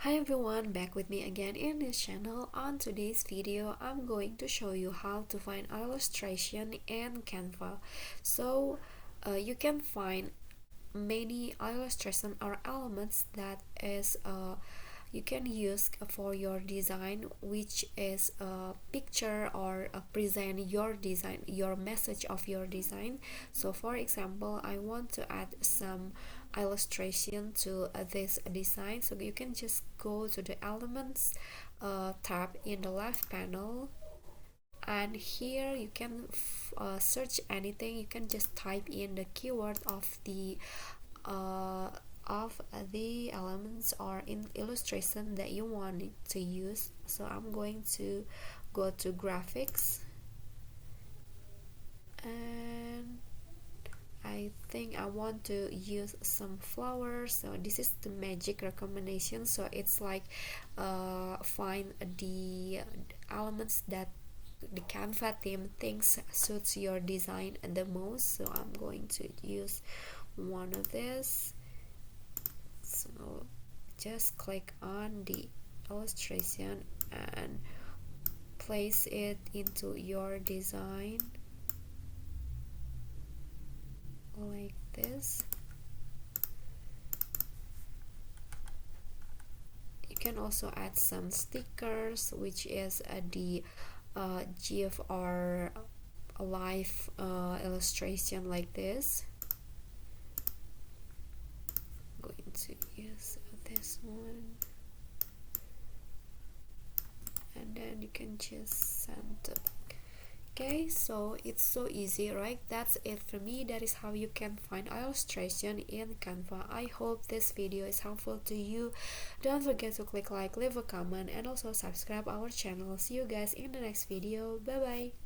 Hi everyone, back with me again in this channel. On today's video, I'm going to show you how to find illustration in Canva. So you can find many illustration or elements that is you can use for your design, which is a picture or present your design, your message of your design. So for example, I want to add some illustration to this design, so you can just go to the elements tab in the left panel, and here you can search anything. You can just type in the keyword uh, of the elements or in illustration that you want to use. So I'm going to go to graphics, and I think I want to use some flowers. So this is the magic recommendation. So it's like find the elements that the Canva theme thinks suits your design the most. So I'm going to use one of this. So just click on the illustration and place it into your design like this. You can also add some stickers, which is the GIF or a live illustration like this. I'm going to use this one, and then you can just send it. Okay, so it's so easy, right? That's it for me. That is how you can find illustration in Canva. I hope this video is helpful to you. Don't forget to click like, leave a comment, and also subscribe our channel. See you guys in the next video. Bye bye.